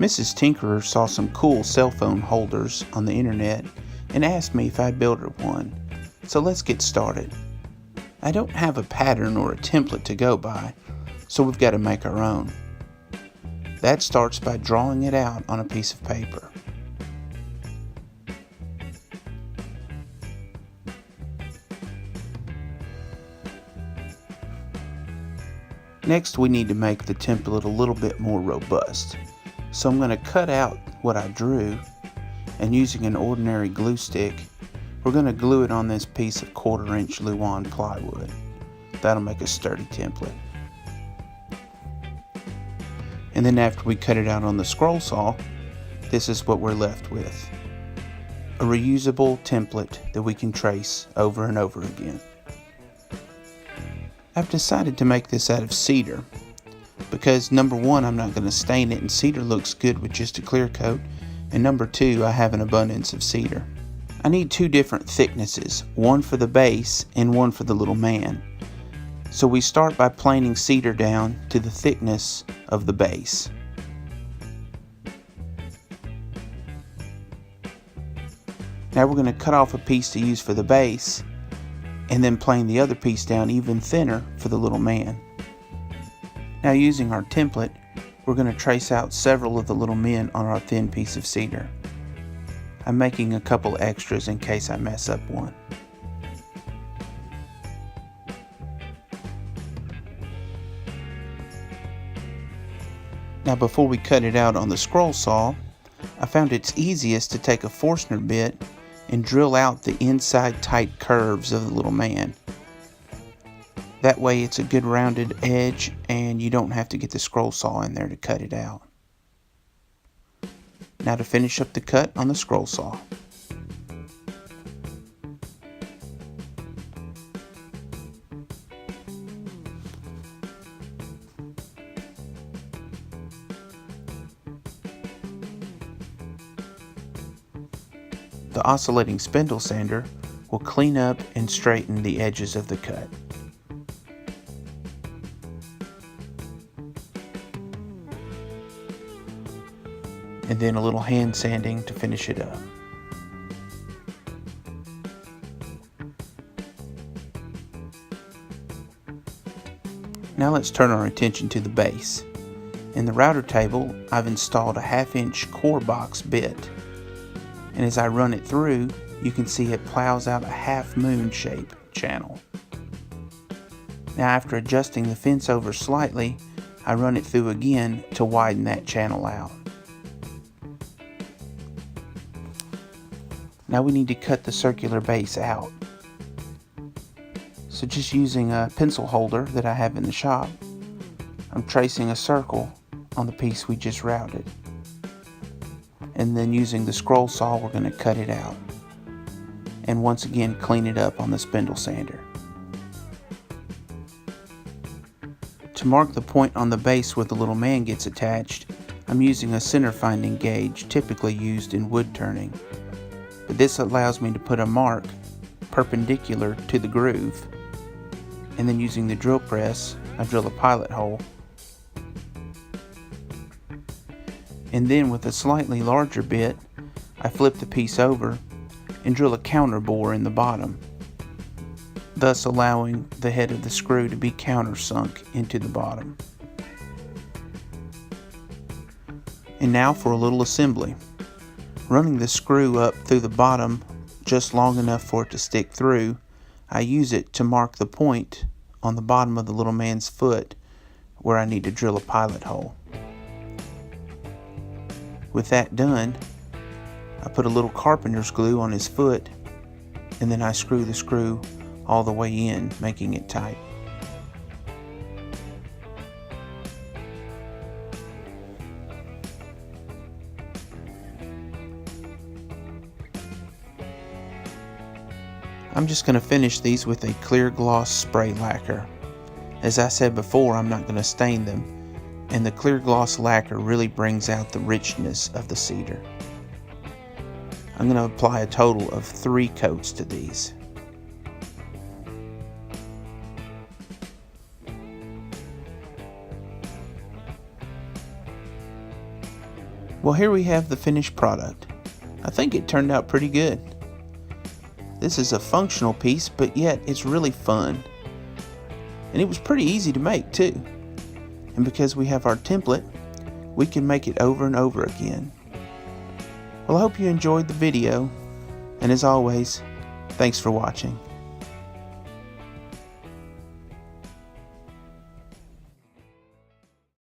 Mrs. Tinkerer saw some cool cell phone holders on the internet and asked me if I'd build her one. So let's get started. I don't have a pattern or a template to go by, so we've got to make our own. That starts by drawing it out on a piece of paper. Next, we need to make the template a little bit more robust. So I'm going to cut out what I drew, and using an ordinary glue stick, we're going to glue it on this piece of 1/4 inch Luan plywood. That'll make a sturdy template. And then after we cut it out on the scroll saw, this is what we're left with. A reusable template that we can trace over and over again. I've decided to make this out of cedar because number one, I'm not going to stain it, and cedar looks good with just a clear coat, and number two, I have an abundance of cedar. I need 2 different thicknesses, one for the base and one for the little man. So we start by planing cedar down to the thickness of the base. Now we're going to cut off a piece to use for the base, and then plane the other piece down even thinner for the little man. Now using our template, we're going to trace out several of the little men on our thin piece of cedar. I'm making a couple extras in case I mess up one. Now before we cut it out on the scroll saw, I found it's easiest to take a Forstner bit and drill out the inside tight curves of the little man. That way it's a good rounded edge and you don't have to get the scroll saw in there to cut it out. Now to finish up the cut on the scroll saw. The oscillating spindle sander will clean up and straighten the edges of the cut. And then a little hand sanding to finish it up. Now let's turn our attention to the base. In the router table, I've installed a 1/2 inch core box bit. And as I run it through, you can see it plows out a half moon shape channel. Now after adjusting the fence over slightly, I run it through again to widen that channel out. Now we need to cut the circular base out. So just using a pencil holder that I have in the shop, I'm tracing a circle on the piece we just routed. And then using the scroll saw, we're going to cut it out. And once again, clean it up on the spindle sander. To mark the point on the base where the little man gets attached, I'm using a center finding gauge typically used in wood turning. But this allows me to put a mark perpendicular to the groove. And then using the drill press, I drill a pilot hole. And then with a slightly larger bit, I flip the piece over and drill a counter bore in the bottom, thus allowing the head of the screw to be countersunk into the bottom. And now for a little assembly. Running the screw up through the bottom just long enough for it to stick through, I use it to mark the point on the bottom of the little man's foot where I need to drill a pilot hole. With that done, I put a little carpenter's glue on his foot, and then I screw the screw all the way in, making it tight. I'm just going to finish these with a clear gloss spray lacquer. As I said before, I'm not going to stain them, and the clear gloss lacquer really brings out the richness of the cedar. I'm going to apply a total of 3 coats to these. Well, here we have the finished product. I think it turned out pretty good. This is a functional piece, but yet it's really fun. And it was pretty easy to make too. And because we have our template, we can make it over and over again. Well, I hope you enjoyed the video, and as always, thanks for watching.